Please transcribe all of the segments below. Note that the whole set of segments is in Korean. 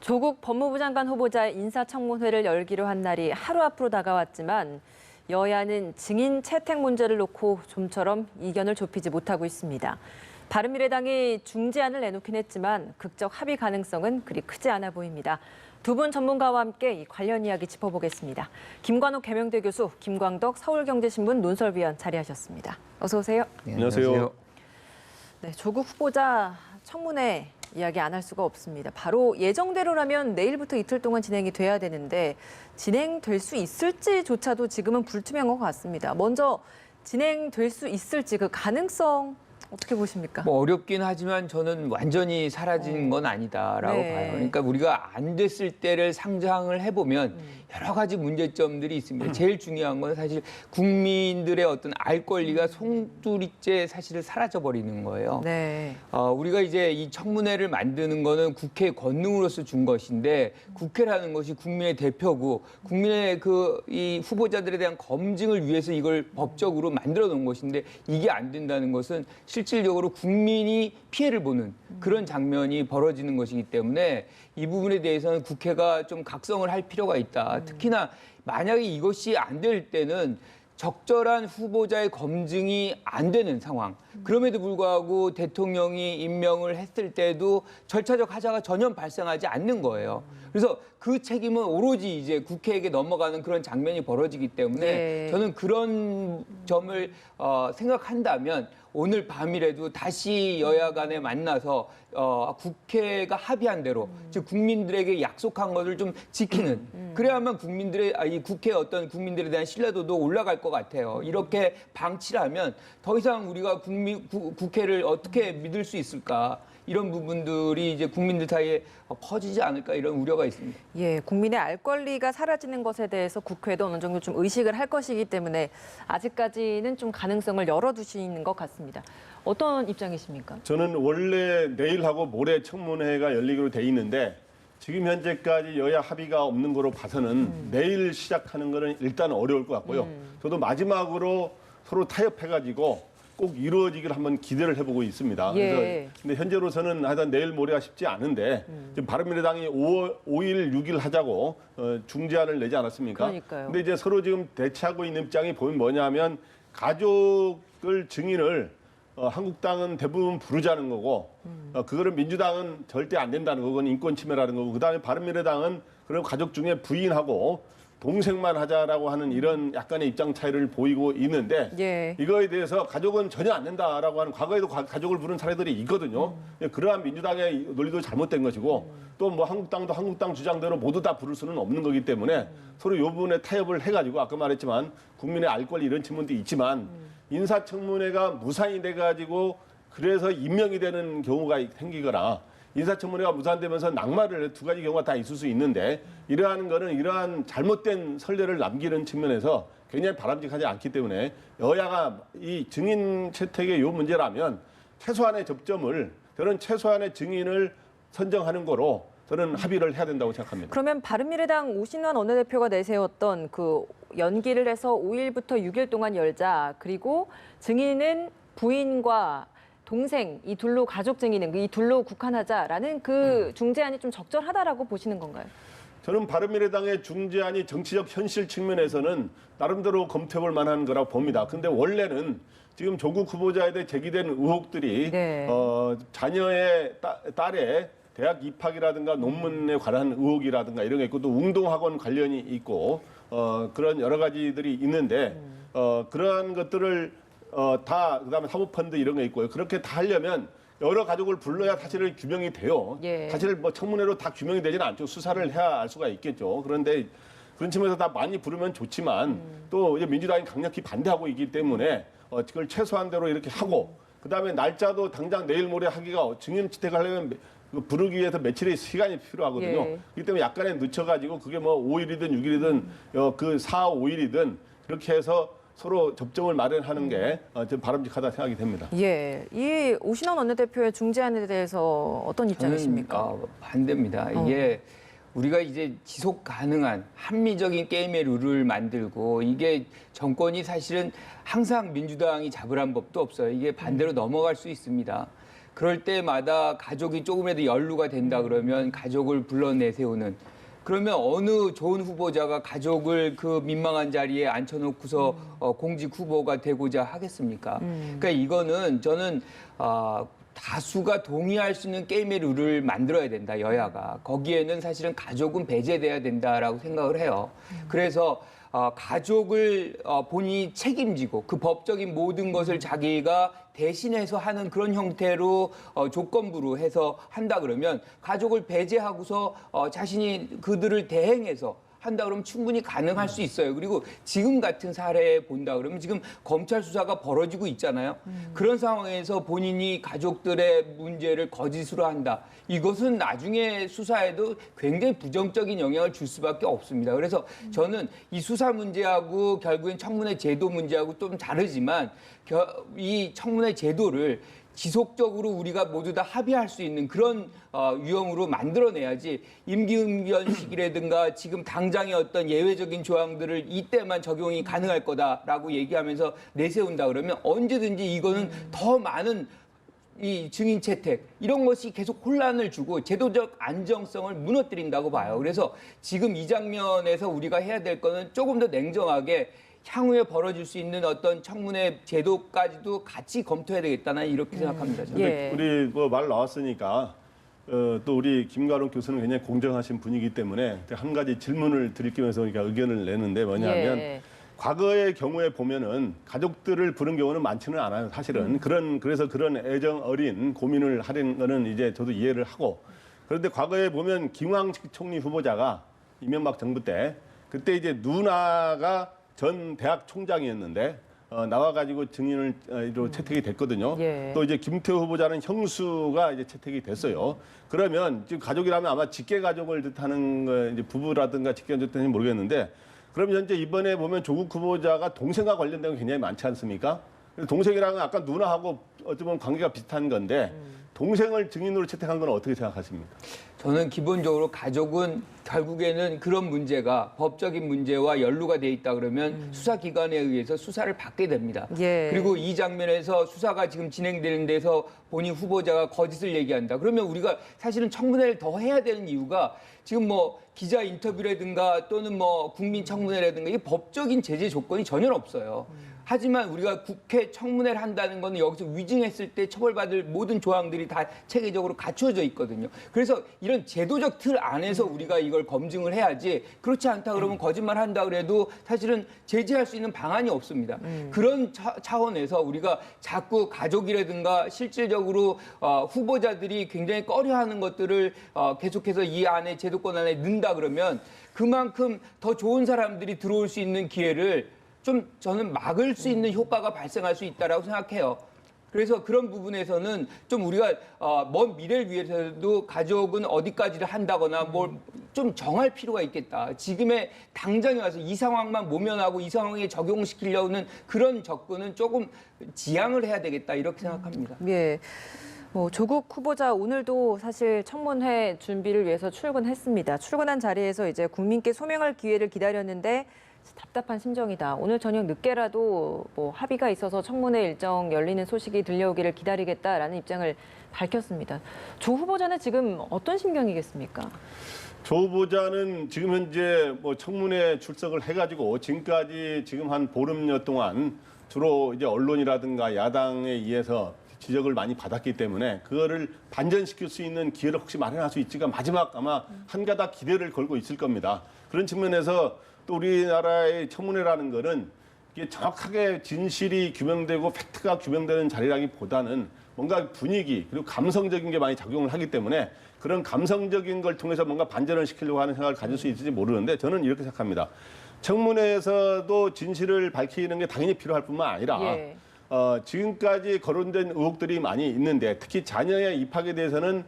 조국 법무부 장관 후보자의 인사청문회를 열기로 한 날이 하루 앞으로 다가왔지만 여야는 증인 채택 문제를 놓고 좀처럼 이견을 좁히지 못하고 있습니다. 바른미래당이 중재안을 내놓긴 했지만 극적 합의 가능성은 그리 크지 않아 보입니다. 두 분 전문가와 함께 이 관련 이야기 짚어보겠습니다. 김관욱 계명대 교수, 김광덕 서울경제신문 논설위원 자리하셨습니다. 어서 오세요. 네, 안녕하세요. 네, 조국 후보자 청문회 이야기 안 할 수가 없습니다. 바로 예정대로라면 내일부터 이틀 동안 진행이 돼야 되는데 진행될 수 있을지조차도 지금은 불투명한 것 같습니다. 먼저 진행될 수 있을지 그 가능성 어떻게 보십니까? 뭐 어렵긴 하지만 저는 완전히 사라진 건 아니다라고 네. 봐요. 그러니까 우리가 안 됐을 때를 상상을 해보면 여러 가지 문제점들이 있습니다. 제일 중요한 건 사실 국민들의 어떤 알 권리가 송두리째 사실은 사라져버리는 거예요. 네. 우리가 이제 이 청문회를 만드는 거는 국회 권능으로서 준 것인데 국회라는 것이 국민의 대표고 국민의 이 후보자들에 대한 검증을 위해서 이걸 법적으로 만들어 놓은 것인데 이게 안 된다는 것은 실질적으로 국민이 피해를 보는 그런 장면이 벌어지는 것이기 때문에 이 부분에 대해서는 국회가 좀 각성을 할 필요가 있다. 특히나 만약에 이것이 안 될 때는 적절한 후보자의 검증이 안 되는 상황. 그럼에도 불구하고 대통령이 임명을 했을 때도 절차적 하자가 전혀 발생하지 않는 거예요. 그래서 그 책임은 오로지 이제 국회에게 넘어가는 그런 장면이 벌어지기 때문에 네. 저는 그런 점을 생각한다면 오늘 밤이라도 다시 여야 간에 만나서 국회가 합의한 대로 즉 국민들에게 약속한 것을 좀 지키는 그래야만 이 국회 어떤 국민들에 대한 신뢰도도 올라갈 것 같아요. 이렇게 방치하면 더 이상 우리가 국회를 어떻게 믿을 수 있을까? 이런 부분들이 이제 국민들 사이에 퍼지지 않을까 이런 우려가 있습니다. 예, 국민의 알 권리가 사라지는 것에 대해서 국회도 어느 정도 좀 의식을 할 것이기 때문에 아직까지는 좀 가능성을 열어두시는 것 같습니다. 어떤 입장이십니까? 저는 원래 내일하고 모레 청문회가 열리기로 돼 있는데 지금 현재까지 여야 합의가 없는 거로 봐서는 내일 시작하는 거는 일단 어려울 것 같고요. 저도 마지막으로 서로 타협해가지고 꼭 이루어지기를 한번 기대를 해보고 있습니다. 예. 그래서 근데 현재로서는 하여튼 내일 모레가 쉽지 않은데 지금 바른미래당이 5일, 6일 하자고 중재안을 내지 않았습니까? 그러니까요. 근데 이제 서로 지금 대치하고 있는 입장이 보면 뭐냐면 가족을 증인을 한국당은 대부분 부르자는 거고 그거를 민주당은 절대 안 된다는 거고 그건 인권 침해라는 거고 그다음에 바른미래당은 그런 가족 중에 부인하고 동생만 하자라고 하는 이런 약간의 입장 차이를 보이고 있는데 예. 이거에 대해서 가족은 전혀 안 된다라고 하는 과거에도 가족을 부른 사례들이 있거든요. 그러한 민주당의 논리도 잘못된 것이고 또 뭐 한국당도 한국당 주장대로 모두 다 부를 수는 없는 거기 때문에 서로 이 부분에 타협을 해가지고 아까 말했지만 국민의 알 권리 이런 측면도 있지만 인사청문회가 무산이 돼가지고 그래서 임명이 되는 경우가 생기거나 인사청문회가 무산되면서 낙마를 두 가지 경우가 다 있을 수 있는데 이러한 거는 이러한 잘못된 선례를 남기는 측면에서 굉장히 바람직하지 않기 때문에 여야가 이 증인 채택의 이 문제라면 최소한의 접점을 저는 최소한의 증인을 선정하는 거로 저는 합의를 해야 된다고 생각합니다. 그러면 바른미래당 오신환 원내대표가 내세웠던 그 연기를 해서 5일부터 6일 동안 열자 그리고 증인은 부인과 동생 이 둘로 가족 증인은 이 둘로 국한하자라는 그 중재안이 좀 적절하다라고 보시는 건가요? 저는 바른미래당의 중재안이 정치적 현실 측면에서는 나름대로 검토해볼 만한 거라고 봅니다. 근데 원래는 지금 조국 후보자에 대해 제기된 의혹들이 네. 자녀의 딸의 대학 입학이라든가 논문에 관한 의혹이라든가 이런 게 있고 또 웅동학원 관련이 있고 그런 여러 가지들이 있는데 그러한 것들을 그다음에 사모펀드 이런 게 있고요. 그렇게 다 하려면 여러 가족을 불러야 사실은 규명이 돼요. 예. 사실 뭐 청문회로 다 규명이 되지는 않죠. 수사를 해야 알 수가 있겠죠. 그런데 그런 측면에서 다 많이 부르면 좋지만 또 이제 민주당이 강력히 반대하고 있기 때문에 그걸 최소한대로 이렇게 하고 그다음에 날짜도 당장 내일 모레 하기가 증인 채택하려면 부르기 위해서 며칠의 시간이 필요하거든요. 예. 그렇기 때문에 약간의 늦춰가지고 그게 뭐 5일이든 6일이든 그 4, 5일이든 그렇게 해서 서로 접점을 마련하는 게 좀 바람직하다 생각이 됩니다. 예, 이 오신환 원내대표의 중재안에 대해서 어떤 입장이십니까? 저는 반대입니다. 이게 우리가 이제 지속 가능한 합리적인 게임의 룰을 만들고 이게 정권이 사실은 항상 민주당이 잡으란 법도 없어요. 이게 반대로 넘어갈 수 있습니다. 그럴 때마다 가족이 조금이라도 연루가 된다 그러면 가족을 불러내세우는 그러면 어느 좋은 후보자가 가족을 그 민망한 자리에 앉혀놓고서 공직 후보가 되고자 하겠습니까? 그러니까 이거는 저는 다수가 동의할 수 있는 게임의 룰을 만들어야 된다, 여야가. 거기에는 사실은 가족은 배제돼야 된다라고 생각을 해요. 그래서 가족을 본인이 책임지고 그 법적인 모든 것을 자기가 대신해서 하는 그런 형태로 조건부로 해서 한다 그러면 가족을 배제하고서 자신이 그들을 대행해서 한다 그러면 충분히 가능할 수 있어요. 그리고 지금 같은 사례 본다 그러면 지금 검찰 수사가 벌어지고 있잖아요. 그런 상황에서 본인이 가족들의 문제를 거짓으로 한다. 이것은 나중에 수사에도 굉장히 부정적인 영향을 줄 수밖에 없습니다. 그래서 저는 이 수사 문제하고 결국엔 청문회 제도 문제하고 좀 다르지만 이 청문회 제도를 지속적으로 우리가 모두 다 합의할 수 있는 그런 유형으로 만들어내야지 임기응변식이라든가 지금 당장의 어떤 예외적인 조항들을 이때만 적용이 가능할 거다라고 얘기하면서 내세운다 그러면 언제든지 이거는 더 많은 이 증인 채택 이런 것이 계속 혼란을 주고 제도적 안정성을 무너뜨린다고 봐요. 그래서 지금 이 장면에서 우리가 해야 될 거는 조금 더 냉정하게 향후에 벌어질 수 있는 어떤 청문회 제도까지도 같이 검토해야 되겠다는 이렇게 생각합니다. 저는. 예. 우리 뭐 말 나왔으니까 또 우리 김가론 교수는 굉장히 공정하신 분이기 때문에 한 가지 질문을 드릴 겸해서 그러니까 의견을 내는데 뭐냐면 예. 과거의 경우에 보면은 가족들을 부른 경우는 많지는 않아요. 사실은 그래서 그런 애정 어린 고민을 하는 거는 이제 저도 이해를 하고 그런데 과거에 보면 김황식 총리 후보자가 이명박 정부 때 그때 이제 누나가 전 대학 총장이었는데 나와가지고 증인으로 채택이 됐거든요. 예. 또 이제 김태호 후보자는 형수가 이제 채택이 됐어요. 그러면 지금 가족이라면 아마 직계 가족을 뜻하는 거 이제 부부라든가 직계 가족 뜻인지 모르겠는데 그럼 현재 이번에 보면 조국 후보자가 동생과 관련된 게 굉장히 많지 않습니까? 동생이랑은 아까 누나하고 어찌 보면 관계가 비슷한 건데 동생을 증인으로 채택한 건 어떻게 생각하십니까? 저는 기본적으로 가족은 결국에는 그런 문제가 법적인 문제와 연루가 돼 있다 그러면 수사기관에 의해서 수사를 받게 됩니다. 예. 그리고 이 장면에서 수사가 지금 진행되는 데서 본인 후보자가 거짓을 얘기한다. 그러면 우리가 사실은 청문회를 더 해야 되는 이유가 지금 뭐 기자 인터뷰라든가 또는 뭐 국민 청문회라든가 이 법적인 제재 조건이 전혀 없어요. 하지만 우리가 국회 청문회를 한다는 거는 여기서 위증했을 때 처벌받을 모든 조항들이 다 체계적으로 갖춰져 있거든요. 그래서 이런 제도적 틀 안에서 우리가 이걸 검증을 해야지 그렇지 않다 그러면 거짓말 한다 그래도 사실은 제재할 수 있는 방안이 없습니다. 그런 차원에서 우리가 자꾸 가족이라든가 실질적으로 후보자들이 굉장히 꺼려하는 것들을 계속해서 이 안에 제도권 안에 넣는다 그러면 그만큼 더 좋은 사람들이 들어올 수 있는 기회를 좀 저는 막을 수 있는 효과가 발생할 수 있다라고 생각해요. 그래서 그런 부분에서는 좀 우리가 먼 미래를 위해서도 가족은 어디까지를 한다거나 뭘 좀 정할 필요가 있겠다. 지금의 당장에 와서 이 상황만 모면하고 이 상황에 적용시키려는 그런 접근은 조금 지양을 해야 되겠다 이렇게 생각합니다. 예. 뭐 조국 후보자 오늘도 사실 청문회 준비를 위해서 출근했습니다. 출근한 자리에서 이제 국민께 소명할 기회를 기다렸는데 답답한 심정이다. 오늘 저녁 늦게라도 뭐 합의가 있어서 청문회 일정 열리는 소식이 들려오기를 기다리겠다라는 입장을 밝혔습니다. 조 후보자는 지금 어떤 심경이겠습니까? 조 후보자는 지금 현재 뭐 청문회 출석을 해가지고 지금까지 지금 한 보름여 동안 주로 이제 언론이라든가 야당에 의해서 지적을 많이 받았기 때문에 그거를 반전시킬 수 있는 기회를 혹시 마련할 수 있지가 마지막 아마 한 가닥 기대를 걸고 있을 겁니다. 그런 측면에서 또 우리나라의 청문회라는 거는 이게 정확하게 진실이 규명되고 팩트가 규명되는 자리라기보다는 뭔가 분위기 그리고 감성적인 게 많이 작용을 하기 때문에 그런 감성적인 걸 통해서 뭔가 반전을 시키려고 하는 생각을 가질 수 있을지 모르는데 저는 이렇게 생각합니다. 청문회에서도 진실을 밝히는 게 당연히 필요할 뿐만 아니라 예. 지금까지 거론된 의혹들이 많이 있는데 특히 자녀의 입학에 대해서는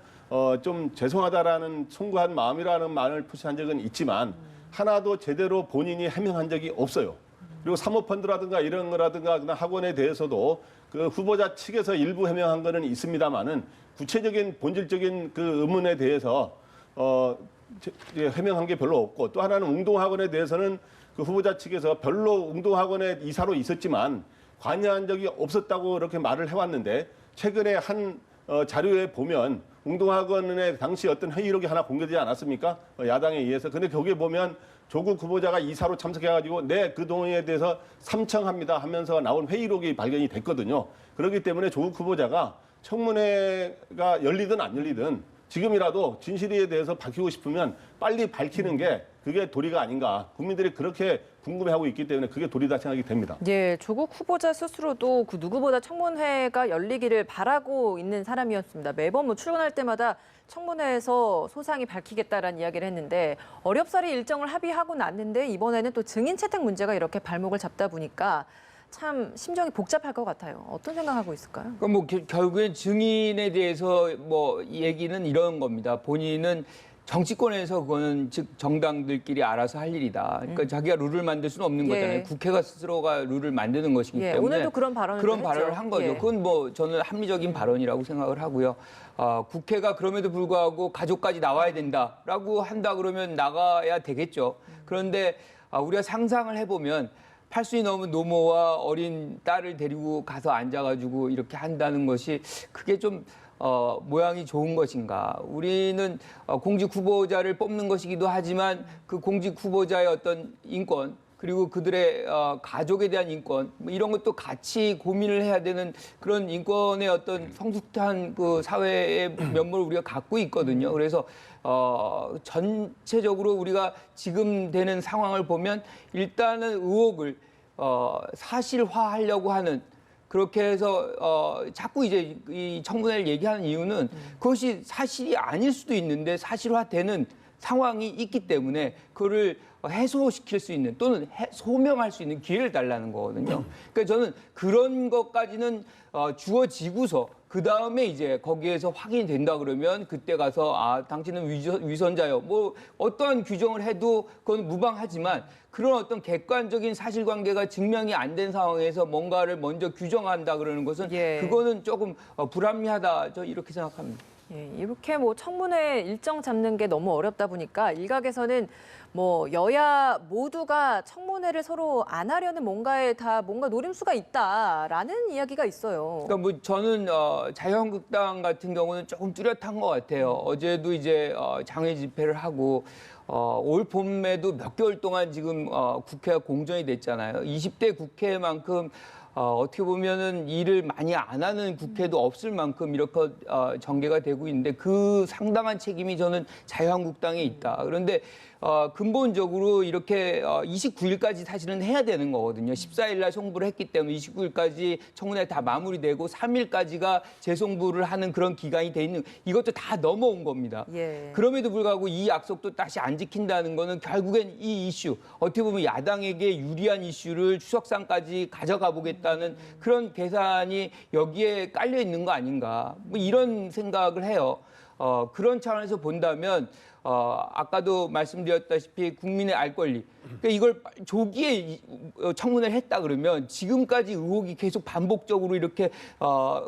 좀 죄송하다라는 송구한 마음이라는 말을 표시한 적은 있지만 하나도 제대로 본인이 해명한 적이 없어요. 그리고 사모펀드라든가 이런 거라든가 그냥 학원에 대해서도 그 후보자 측에서 일부 해명한 거는 있습니다만은 구체적인 본질적인 그 의문에 대해서 해명한 게 별로 없고 또 하나는 운동학원에 대해서는 그 후보자 측에서 별로 운동학원에 이사로 있었지만 관여한 적이 없었다고 이렇게 말을 해왔는데 최근에 한 자료에 보면 웅동학원의 당시 어떤 회의록이 하나 공개되지 않았습니까? 야당에 의해서. 근데 거기에 보면 조국 후보자가 이사로 참석해가지고 그 동의에 대해서 삼청합니다 하면서 나온 회의록이 발견이 됐거든요. 그렇기 때문에 조국 후보자가 청문회가 열리든 안 열리든 지금이라도 진실에 대해서 밝히고 싶으면 빨리 밝히는 게 그게 도리가 아닌가. 국민들이 그렇게 궁금해하고 있기 때문에 그게 도리다 생각이 됩니다. 예, 조국 후보자 스스로도 그 누구보다 청문회가 열리기를 바라고 있는 사람이었습니다. 매번 뭐 출근할 때마다 청문회에서 소상히 밝히겠다라는 이야기를 했는데 어렵사리 일정을 합의하고 났는데 이번에는 또 증인 채택 문제가 이렇게 발목을 잡다 보니까 참 심정이 복잡할 것 같아요. 어떤 생각하고 있을까요? 그러니까 뭐 결국엔 증인에 대해서 뭐 얘기는 이런 겁니다. 본인은 정치권에서 그거는 즉 정당들끼리 알아서 할 일이다. 그러니까 자기가 룰을 만들 수는 없는 예. 거잖아요. 국회가 스스로가 룰을 만드는 것이기 예, 때문에 오늘도 그런 발언을 했죠. 한 거죠. 예. 그건 뭐 저는 합리적인 발언이라고 생각을 하고요. 국회가 그럼에도 불구하고 가족까지 나와야 된다라고 한다 그러면 나가야 되겠죠. 그런데 우리가 상상을 해보면 80이 넘은 노모와 어린 딸을 데리고 가서 앉아가지고 이렇게 한다는 것이 그게 좀 모양이 좋은 것인가. 우리는 공직 후보자를 뽑는 것이기도 하지만 그 공직 후보자의 어떤 인권 그리고 그들의 가족에 대한 인권 뭐 이런 것도 같이 고민을 해야 되는 그런 인권의 어떤 성숙한 그 사회의 면모를 우리가 갖고 있거든요. 그래서 전체적으로 우리가 지금 되는 상황을 보면 일단은 의혹을 사실화하려고 하는 그렇게 해서 자꾸 이제 이 청문회를 얘기하는 이유는 그것이 사실이 아닐 수도 있는데 사실화되는 상황이 있기 때문에 그거를 해소시킬 수 있는 또는 소명할 수 있는 기회를 달라는 거거든요. 그러니까 저는 그런 것까지는 주어지고서 그 다음에 이제 거기에서 확인이 된다 그러면 그때 가서 당신은 위선자요. 뭐 어떠한 규정을 해도 그건 무방하지만 그런 어떤 객관적인 사실관계가 증명이 안 된 상황에서 뭔가를 먼저 규정한다 그러는 것은 예. 그거는 조금 불합리하다. 저 이렇게 생각합니다. 예, 이렇게 뭐 청문회 일정 잡는 게 너무 어렵다 보니까 일각에서는 뭐 여야 모두가 청문회를 서로 안 하려는 뭔가에 다 뭔가 노림수가 있다라는 이야기가 있어요. 그러니까 뭐 저는 자유한국당 같은 경우는 조금 뚜렷한 것 같아요. 어제도 이제 장외 집회를 하고 올 봄에도 몇 개월 동안 지금 국회가 공전이 됐잖아요. 20대 국회만큼 어떻게 보면은 일을 많이 안 하는 국회도 없을 만큼 이렇게 전개가 되고 있는데 그 상당한 책임이 저는 자유한국당에 있다. 그런데 근본적으로 이렇게 29일까지 사실은 해야 되는 거거든요. 14일 날 송부를 했기 때문에 29일까지 청문회 다 마무리되고 3일까지가 재송부를 하는 그런 기간이 돼 있는 이것도 다 넘어온 겁니다. 예. 그럼에도 불구하고 이 약속도 다시 안 지킨다는 거는 결국엔 이 이슈 어떻게 보면 야당에게 유리한 이슈를 추석상까지 가져가 보겠다는 그런 계산이 여기에 깔려 있는 거 아닌가 뭐 이런 생각을 해요. 그런 차원에서 본다면 아까도 말씀드렸다시피 국민의 알 권리. 그러니까 이걸 조기에 청문회를 했다 그러면 지금까지 의혹이 계속 반복적으로 이렇게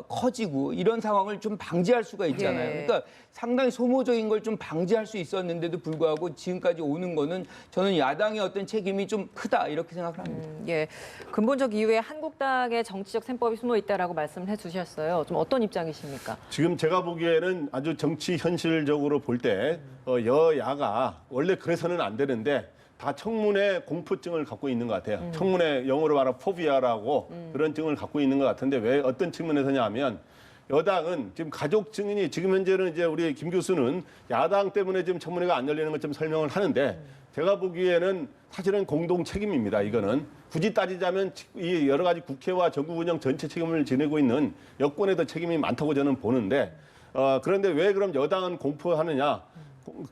커지고 이런 상황을 좀 방지할 수가 있잖아요. 예. 그러니까 상당히 소모적인 걸 좀 방지할 수 있었는데도 불구하고 지금까지 오는 거는 저는 야당의 어떤 책임이 좀 크다 이렇게 생각을 합니다. 예, 근본적 이유에 한국당의 정치적 셈법이 숨어 있다라고 말씀을 해주셨어요. 좀 어떤 입장이십니까? 지금 제가 보기에는 아주 정치 현실적으로 볼 때 여야가 원래 그래서는 안 되는데 다 청문회 공포증을 갖고 있는 것 같아요. 청문회 영어로 말하면 포비아라고 그런 증을 갖고 있는 것 같은데 왜 어떤 측면에서냐 하면 여당은 지금 가족 증인이 지금 현재는 이제 우리 김 교수는 야당 때문에 지금 청문회가 안 열리는 것좀 설명을 하는데 제가 보기에는 사실은 공동 책임입니다. 이거는 굳이 따지자면 이 여러 가지 국회와 정국 운영 전체 책임을 지니고 있는 여권에도 책임이 많다고 저는 보는데 그런데 왜 그럼 여당은 공포하느냐?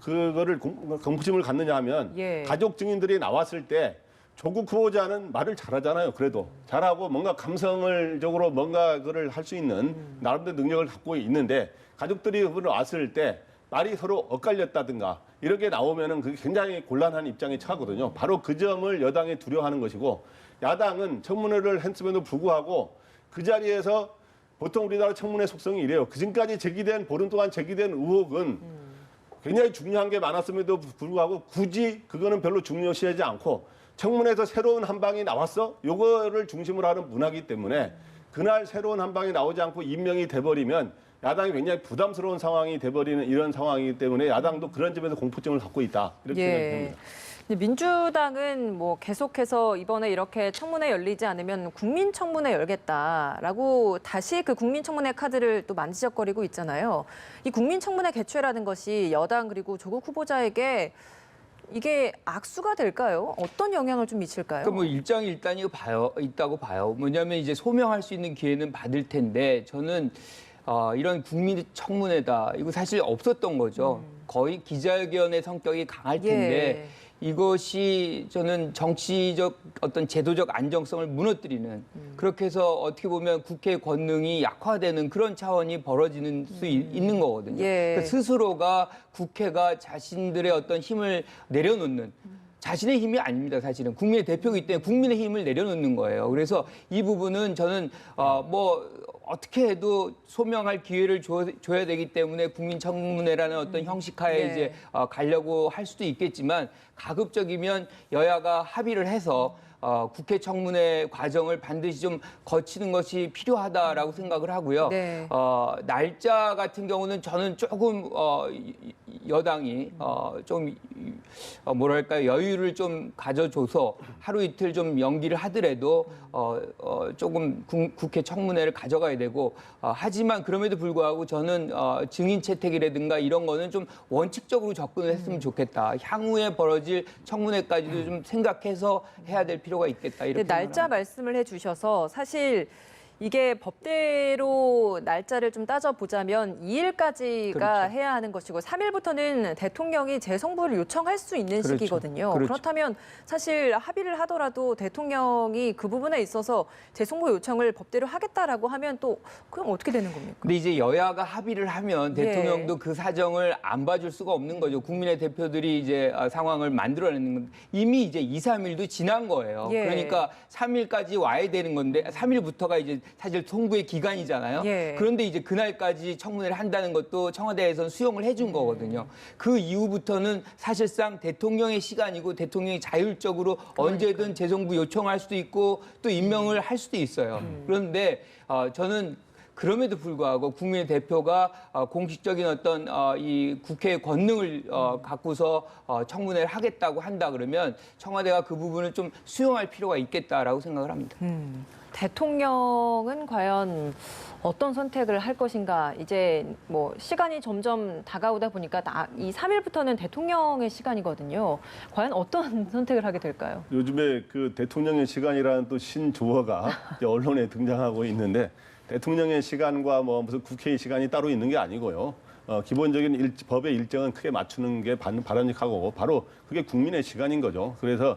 그거를 공포심을 갖느냐 하면 예. 가족 증인들이 나왔을 때 조국 후보자는 말을 잘하잖아요. 그래도 잘하고 뭔가 감성적으로 뭔가 그걸 할 수 있는 나름대로 능력을 갖고 있는데 가족들이 왔을 때 말이 서로 엇갈렸다든가 이렇게 나오면은 그게 굉장히 곤란한 입장에 처하거든요. 바로 그 점을 여당이 두려워하는 것이고 야당은 청문회를 했음에도 불구하고 그 자리에서 보통 우리나라 청문회 속성이 이래요. 그전까지 제기된 보름 동안 제기된 의혹은 굉장히 중요한 게 많았음에도 불구하고 굳이 그거는 별로 중요시하지 않고 청문회에서 새로운 한 방이 나왔어? 요거를 중심으로 하는 문화이기 때문에 그날 새로운 한 방이 나오지 않고 임명이 돼버리면 야당이 굉장히 부담스러운 상황이 돼버리는 이런 상황이기 때문에 야당도 그런 점에서 공포증을 갖고 있다. 이렇게 생각이 됩니다. 민주당은 뭐 계속해서 이번에 이렇게 청문회 열리지 않으면 국민청문회 열겠다라고 다시 그 국민청문회 카드를 또 만지작거리고 있잖아요. 이 국민청문회 개최라는 것이 여당 그리고 조국 후보자에게 이게 악수가 될까요? 어떤 영향을 좀 미칠까요? 뭐 일장일단이 있다고 봐요. 뭐냐면 이제 소명할 수 있는 기회는 받을 텐데 저는 이런 국민 청문회다. 이거 사실 없었던 거죠. 거의 기자회견의 성격이 강할 텐데 이것이 저는 정치적 어떤 제도적 안정성을 무너뜨리는 그렇게 해서 어떻게 보면 국회 권능이 약화되는 그런 차원이 벌어지는 수 있는 거거든요. 그러니까 스스로가 국회가 자신들의 어떤 힘을 내려놓는 자신의 힘이 아닙니다. 사실은 국민의 대표이기 때문에 국민의 힘을 내려놓는 거예요. 그래서 이 부분은 저는 어떻게 해도 소명할 기회를 줘야 되기 때문에 국민청문회라는 어떤 형식하에 이제 가려고 할 수도 있겠지만 가급적이면 여야가 합의를 해서 국회 청문회 과정을 반드시 좀 거치는 것이 필요하다라고 생각을 하고요. 날짜 같은 경우는 저는 조금 여당이 좀 뭐랄까요, 여유를 좀 가져줘서 하루 이틀 좀 연기를 하더라도 조금 국회 청문회를 가져가야 되고 하지만 그럼에도 불구하고 저는 증인 채택이라든가 이런 거는 좀 원칙적으로 접근을 했으면 좋겠다. 향후에 벌어질 청문회까지도 좀 생각해서 해야 될 필요가 있겠다. 이렇게 날짜 말씀을 해주셔서 사실 이게 법대로 날짜를 좀 따져보자면 2일까지가 그렇죠. 해야 하는 것이고 3일부터는 대통령이 재송부를 요청할 수 있는 그렇죠. 시기거든요. 그렇죠. 그렇다면 사실 합의를 하더라도 대통령이 그 부분에 있어서 재송부 요청을 법대로 하겠다라고 하면 또 그럼 어떻게 되는 겁니까? 근데 이제 여야가 합의를 하면 대통령도 그 사정을 안 봐줄 수가 없는 거죠. 국민의 대표들이 이제 상황을 만들어내는 건 이미 이제 2, 3일도 지난 거예요. 그러니까 3일까지 와야 되는 건데 3일부터가 이제 사실 송부의 기간이잖아요. 그런데 이제 그날까지 청문회를 한다는 것도 청와대에서는 수용을 해준 거거든요. 그 이후부터는 사실상 대통령의 시간이고 대통령이 자율적으로 언제든 재송부 요청할 수도 있고 또 임명을 할 수도 있어요. 그런데 저는 그럼에도 불구하고 국민의 대표가 공식적인 어떤 이 국회의 권능을 갖고서 청문회를 하겠다고 한다 그러면 청와대가 그 부분을 좀 수용할 필요가 있겠다라고 생각을 합니다. 대통령은 과연 어떤 선택을 할 것인가. 이제 뭐 시간이 점점 다가오다 보니까 이 3일부터는 대통령의 시간이거든요. 과연 어떤 선택을 하게 될까요? 요즘에 그 대통령의 시간이라는 또 신조어가 이제 언론에 등장하고 있는데 대통령의 시간과 뭐 무슨 국회의 시간이 따로 있는 게 아니고요. 기본적인 법의 일정은 크게 맞추는 게 바람직하고 바로 그게 국민의 시간인 거죠. 그래서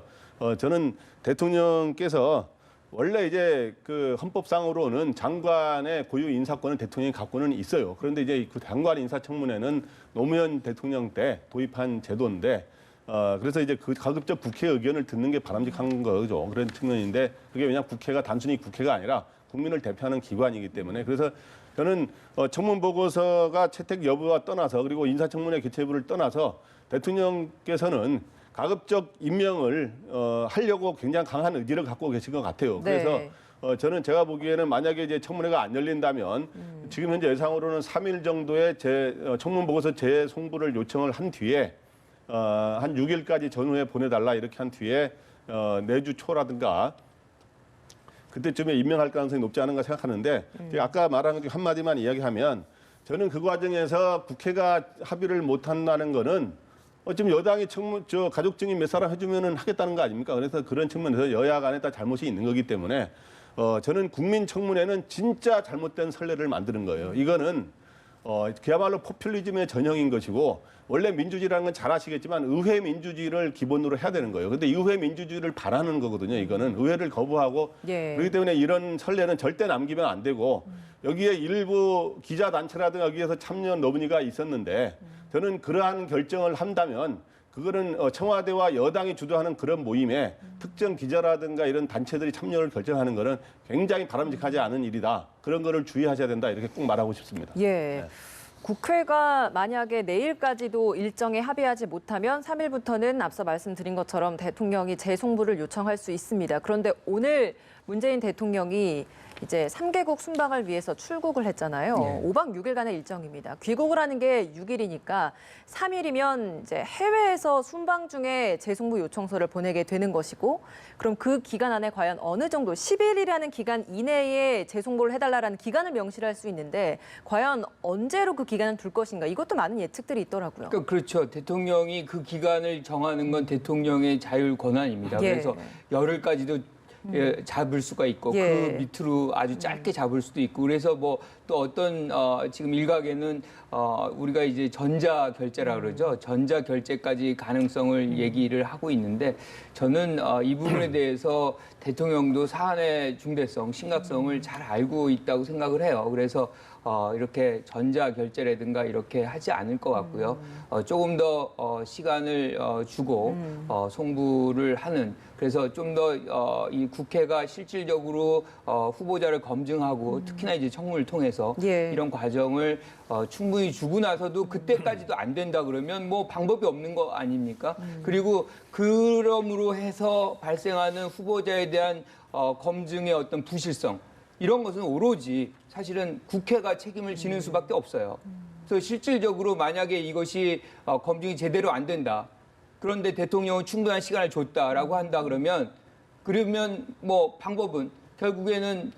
저는 대통령께서 원래 이제 그 헌법상으로는 장관의 고유 인사권을 대통령이 갖고는 있어요. 그런데 이제 그 장관 인사청문회는 노무현 대통령 때 도입한 제도인데 그래서 이제 그 가급적 국회 의견을 듣는 게 바람직한 거죠. 그런 측면인데 그게 왜냐하면 국회가 단순히 국회가 아니라 국민을 대표하는 기관이기 때문에 그래서 저는 청문 보고서가 채택 여부와 떠나서 그리고 인사청문회 개최부를 떠나서 대통령께서는 가급적 임명을 하려고 굉장히 강한 의지를 갖고 계신 것 같아요. 그래서 저는 제가 보기에는 만약에 이제 청문회가 안 열린다면 지금 현재 예상으로는 3일 정도의 청문 보고서 재송부를 요청을 한 뒤에 한 6일까지 전후에 보내달라 이렇게 한 뒤에 내주 초라든가 그때쯤에 임명할 가능성이 높지 않은가 생각하는데 아까 말한 것 한마디만 이야기하면 저는 그 과정에서 국회가 합의를 못한다는 거는 어쩌면 여당이 가족 증인 몇 사람 해주면은 하겠다는 거 아닙니까? 그래서 그런 측면에서 여야 간에 다 잘못이 있는 거기 때문에 저는 국민 청문회는 진짜 잘못된 선례를 만드는 거예요. 이거는 그야말로 포퓰리즘의 전형인 것이고 원래 민주주의라는 건 잘 아시겠지만 의회 민주주의를 기본으로 해야 되는 거예요. 근데 의회 민주주의를 바라는 거거든요. 이거는 의회를 거부하고 그렇기 때문에 이런 선례는 절대 남기면 안 되고 여기에 일부 기자단체라든가 여기에서 참여 노무니가 있었는데 저는 그러한 결정을 한다면 그거는 청와대와 여당이 주도하는 그런 모임에 특정 기자라든가 이런 단체들이 참여를 결정하는 거는 굉장히 바람직하지 않은 일이다. 그런 거를 주의하셔야 된다. 이렇게 꼭 말하고 싶습니다. 국회가 만약에 내일까지도 일정에 합의하지 못하면 3일부터는 앞서 말씀드린 것처럼 대통령이 재송부를 요청할 수 있습니다. 그런데 오늘 문재인 대통령이 이제 3개국 순방을 위해서 출국을 했잖아요. 네. 5박 6일간의 일정입니다. 귀국을 하는 게 6일이니까 3일이면 이제 해외에서 순방 중에 재송부 요청서를 보내게 되는 것이고, 그럼 그 기간 안에 과연 어느 정도 10일이라는 기간 이내에 재송부를 해달라는 기간을 명시를 할 수 있는데 과연 언제로 그 기간을 둘 것인가, 이것도 많은 예측들이 있더라고요. 그러니까 그렇죠. 대통령이 그 기간을 정하는 건 대통령의 자율 권한입니다. 예. 그래서 열흘까지도 잡을 수가 있고 예. 그 밑으로 아주 짧게 잡을 수도 있고, 그래서 뭐 또 어떤 지금 일각에는 우리가 이제 전자 결제라 그러죠. 전자 결제까지 가능성을 얘기를 하고 있는데, 저는 이 부분에 대해서 대통령도 사안의 중대성, 심각성을 잘 알고 있다고 생각을 해요. 그래서 이렇게 전자 결제라든가 이렇게 하지 않을 것 같고요. 조금 더 시간을 주고 송부를 하는, 그래서 좀 더 이 국회가 실질적으로 후보자를 검증하고 특히나 이제 청문을 통해서 예. 이런 과정을 충분히 주고 나서도 그때까지도 안 된다 그러면 뭐 방법이 없는 거 아닙니까? 그리고 그럼으로 해서 발생하는 후보자에 대한 검증의 어떤 부실성, 이런 것은 오로지 사실은 국회가 책임을 지는 수밖에 없어요. 그래서 실질적으로 만약에 이것이 검증이 제대로 안 된다, 그런데 대통령은 충분한 시간을 줬다라고 한다 그러면 뭐 방법은 결국에는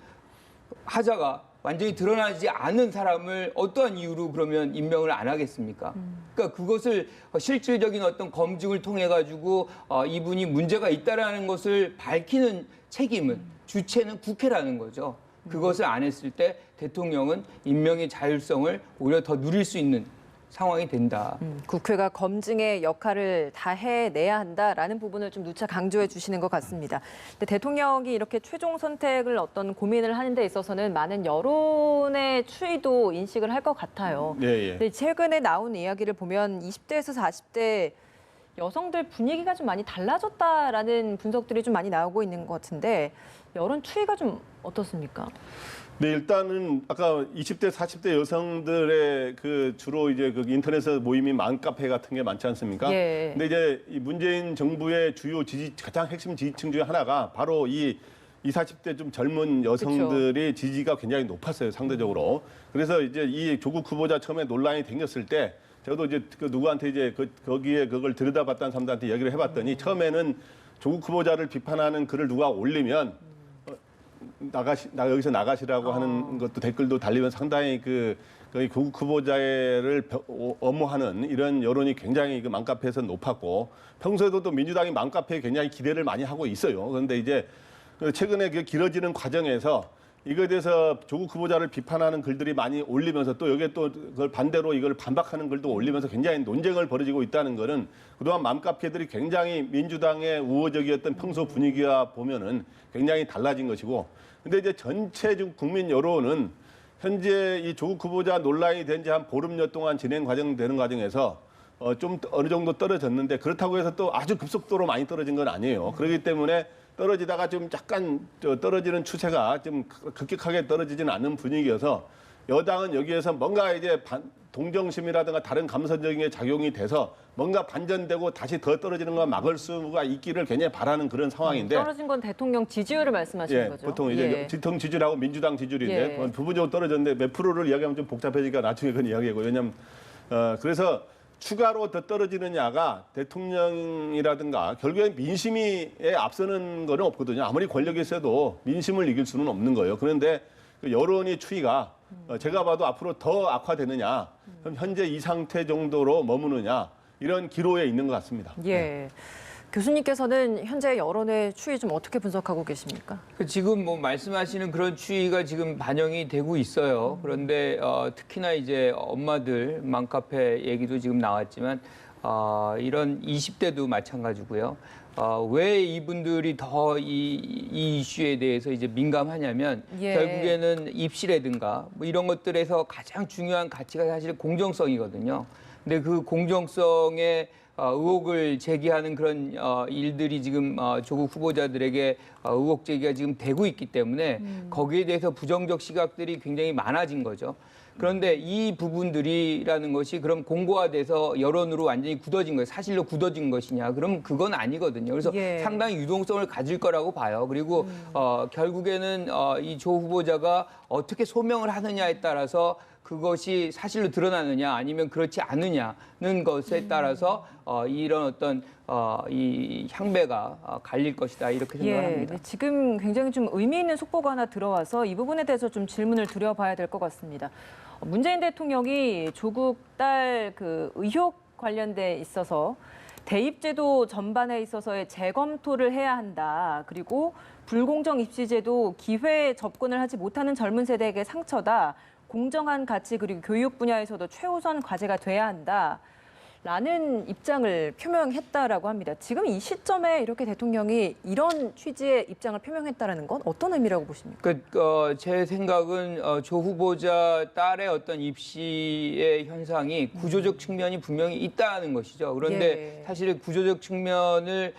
하자가 완전히 드러나지 않은 사람을 어떠한 이유로 그러면 임명을 안 하겠습니까? 그러니까 그것을 실질적인 어떤 검증을 통해 가지고 이분이 문제가 있다라는 것을 밝히는 책임은, 주체는 국회라는 거죠. 그것을 안 했을 때 대통령은 임명의 자율성을 오히려 더 누릴 수 있는 상황이 된다. 국회가 검증의 역할을 다 해내야 한다라는 부분을 좀 누차 강조해 주시는 것 같습니다. 근데 대통령이 이렇게 최종 선택을 어떤 고민을 하는 데 있어서는 많은 여론의 추이도 인식을 할 것 같아요. 예. 근데 최근에 나온 이야기를 보면 20대에서 40대 여성들 분위기가 좀 많이 달라졌다라는 분석들이 좀 많이 나오고 있는 것 같은데, 여론 추이가 좀 어떻습니까? 네, 일단은 아까 20대, 40대 여성들의 그 주로 이제 그 인터넷에서 모임이 맘카페 같은 게 많지 않습니까? 예. 근데 이제 이 문재인 정부의 주요 가장 핵심 지지층 중에 하나가 바로 이 20, 40대 좀 젊은 여성들의 지지가 굉장히 높았어요, 상대적으로. 그래서 이제 이 조국 후보자 처음에 논란이 생겼을 때 저도 이제 그 누구한테 이제 거기에 그걸 들여다봤다는 사람들한테 얘기를 해봤더니, 처음에는 조국 후보자를 비판하는 글을 누가 올리면 여기서 나가시라고 하는 것도 댓글도 달리면 상당히 거의 조국 후보자를 엄호하는 이런 여론이 굉장히 그 맘카페에서 높았고, 평소에도 또 민주당이 맘카페에 굉장히 기대를 많이 하고 있어요. 그런데 이제 최근에 그 길어지는 과정에서 이거에 대해서 조국 후보자를 비판하는 글들이 많이 올리면서, 또 여기에 또 그걸 반대로 이걸 반박하는 글도 올리면서 굉장히 논쟁을 벌어지고 있다는 거는, 그동안 맘카페들이 굉장히 민주당의 우호적이었던 평소 분위기와 보면은 굉장히 달라진 것이고, 근데 이제 전체적 국민 여론은 현재 이 조국 후보자 논란이 된 지 한 보름여 동안 되는 과정에서 좀 어느 정도 떨어졌는데, 그렇다고 해서 또 아주 급속도로 많이 떨어진 건 아니에요. 그렇기 때문에 떨어지다가 좀 약간 떨어지는 추세가 좀 급격하게 떨어지지는 않는 분위기여서, 여당은 여기에서 뭔가 이제 동정심이라든가 다른 감성적인 작용이 돼서 뭔가 반전되고 다시 더 떨어지는 걸 막을 수가 있기를 굉장히 바라는 그런 상황인데, 떨어진 건 대통령 지지율을 말씀하시는 거죠? 보통 이제 대통령 지지율하고 민주당 지지율인데 부분적으로 떨어졌는데 몇 프로를 이야기하면 좀 복잡해지니까 나중에 그건 이야기하고, 왜냐하면 그래서 추가로 더 떨어지느냐가 대통령이라든가 결국엔 민심에 앞서는 거는 없거든요. 아무리 권력이 있어도 민심을 이길 수는 없는 거예요. 그런데 그 여론의 추이가 제가 봐도 앞으로 더 악화되느냐, 그럼 현재 이 상태 정도로 머무느냐, 이런 기로에 있는 것 같습니다. 예. 교수님께서는 현재 여론의 추이 좀 어떻게 분석하고 계십니까? 지금 뭐 말씀하시는 그런 추이가 지금 반영이 되고 있어요. 그런데 특히나 이제 엄마들 맘카페 얘기도 지금 나왔지만 이런 20대도 마찬가지고요. 왜 이분들이 더 이 이슈에 대해서 이제 민감하냐면, 결국에는 입시라든가 뭐 이런 것들에서 가장 중요한 가치가 사실 공정성이거든요. 근데 그 공정성에 의혹을 제기하는 그런 일들이 지금 조국 후보자들에게 의혹 제기가 지금 되고 있기 때문에 거기에 대해서 부정적 시각들이 굉장히 많아진 거죠. 그런데 이 부분들이라는 것이 그럼 공고화돼서 여론으로 완전히 굳어진 거예요. 사실로 굳어진 것이냐? 그럼 그건 아니거든요. 그래서 예. 상당히 유동성을 가질 거라고 봐요. 그리고 결국에는 이 조 후보자가 어떻게 소명을 하느냐에 따라서 그것이 사실로 드러나느냐 아니면 그렇지 않느냐는 것에 따라서 이런 어떤 이 향배가 갈릴 것이다 이렇게 생각을 합니다. 네, 지금 굉장히 좀 의미 있는 속보가 하나 들어와서 이 부분에 대해서 좀 질문을 드려봐야 될 것 같습니다. 문재인 대통령이 조국 딸 그 의혹 관련돼 있어서 대입제도 전반에 있어서의 재검토를 해야 한다. 그리고 불공정 입시제도 기회에 접근을 하지 못하는 젊은 세대에게 상처다. 공정한 가치 그리고 교육 분야에서도 최우선 과제가 돼야 한다. 라는 입장을 표명했다라고 합니다. 지금 이 시점에 이렇게 대통령이 이런 취지의 입장을 표명했다라는 건 어떤 의미라고 보십니까? 제 생각은 조 후보자 딸의 어떤 입시의 현상이 구조적 측면이 분명히 있다는 것이죠. 그런데 예. 사실 구조적 측면을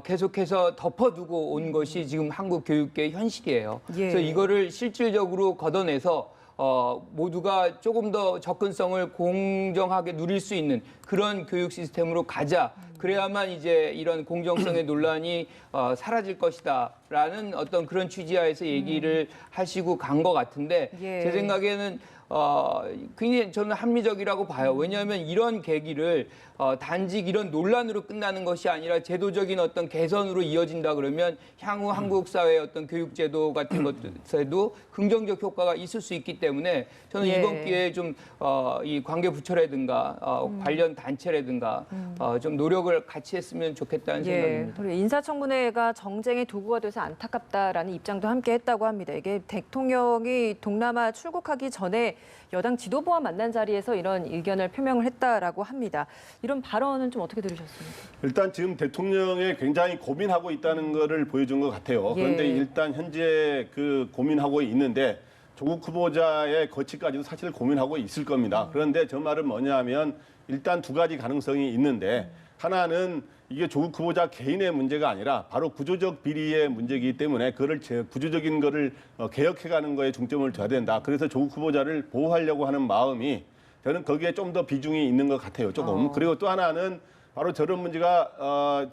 계속해서 덮어두고 온 것이 지금 한국 교육계의 현실이에요. 예. 그래서 이거를 실질적으로 걷어내서 모두가 조금 더 접근성을 공정하게 누릴 수 있는 그런 교육 시스템으로 가자. 그래야만 이제 이런 공정성의 논란이 사라질 것이다라는 어떤 그런 취지하에서 얘기를 하시고 간 것 같은데 예. 제 생각에는 굉장히 저는 합리적이라고 봐요. 왜냐하면 이런 계기를 단지 이런 논란으로 끝나는 것이 아니라 제도적인 어떤 개선으로 이어진다 그러면 향후 한국 사회의 어떤 교육제도 같은 것에도 긍정적 효과가 있을 수 있기 때문에 저는 예. 이번 기회에 좀 이 관계부처라든가 관련 단체라든가 좀 노력을 같이 했으면 좋겠다는 생각입니다. 그리고 인사청문회가 정쟁의 도구가 돼서 안타깝다라는 입장도 함께 했다고 합니다. 이게 대통령이 동남아 출국하기 전에 여당 지도부와 만난 자리에서 이런 의견을 표명을 했다라고 합니다. 이런 발언은 좀 어떻게 들으셨습니까? 일단 지금 대통령이 굉장히 고민하고 있다는 것을 보여준 것 같아요. 그런데 예. 일단 현재 그 고민하고 있는데 조국 후보자의 거취까지도 사실 고민하고 있을 겁니다. 그런데 저 말은 뭐냐면 일단 두 가지 가능성이 있는데 하나는 이게 조국 후보자 개인의 문제가 아니라 바로 구조적 비리의 문제이기 때문에 그거를 구조적인 거를 개혁해가는 거에 중점을 둬야 된다. 그래서 조국 후보자를 보호하려고 하는 마음이 저는 거기에 좀 더 비중이 있는 것 같아요. 조금. 그리고 또 하나는 바로 저런 문제가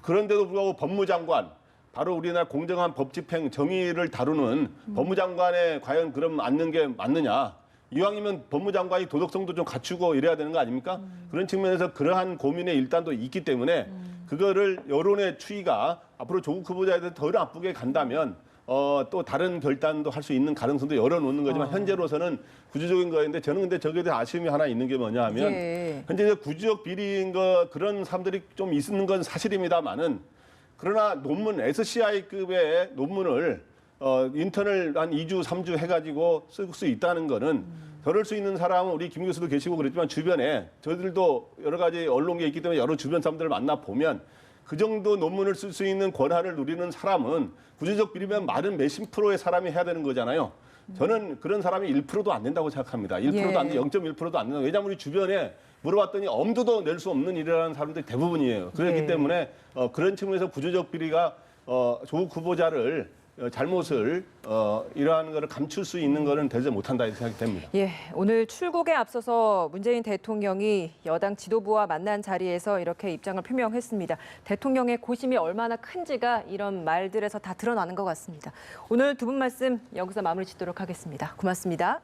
그런데도 불구하고 법무장관 바로 우리나라 공정한 법 집행 정의를 다루는 법무장관에 과연 그럼 앉는 게 맞느냐. 이왕이면 법무장관이 도덕성도 좀 갖추고 이래야 되는 거 아닙니까? 그런 측면에서 그러한 고민의 일단도 있기 때문에 그거를 여론의 추이가 앞으로 조국 후보자에 대해서 더 나쁘게 간다면 또 다른 결단도 할 수 있는 가능성도 열어놓는 거지만 현재로서는 구조적인 거인데 저는 근데 저기에 대해 아쉬움이 하나 있는 게 뭐냐면 예. 현재 구조적 비리인 거 그런 사람들이 좀 있는 건 사실입니다만은 그러나 논문 SCI급의 논문을 인턴을 한 2주, 3주 해가지고 쓸 수 있다는 거는 저럴 수 있는 사람은 우리 김 교수도 계시고 그랬지만 주변에 저희들도 여러 가지 언론계에 있기 때문에 여러 주변 사람들을 만나보면 그 정도 논문을 쓸 수 있는 권한을 누리는 사람은 구조적 비리면 많은 몇십 프로의 사람이 해야 되는 거잖아요. 저는 그런 사람이 1%도 안 된다고 생각합니다. 1%도 안 돼, 0.1%도 안 된다. 왜냐하면 우리 주변에 물어봤더니 엄두도 낼 수 없는 일이라는 사람들이 대부분이에요. 그렇기 때문에 그런 측면에서 구조적 비리가 조국 후보자를 잘못을 이러한 거를 감출 수 있는 거는 되지 못한다 이렇게 생각이 됩니다. 예, 오늘 출국에 앞서서 문재인 대통령이 여당 지도부와 만난 자리에서 이렇게 입장을 표명했습니다. 대통령의 고심이 얼마나 큰지가 이런 말들에서 다 드러나는 것 같습니다. 오늘 두 분 말씀 여기서 마무리 짓도록 하겠습니다. 고맙습니다.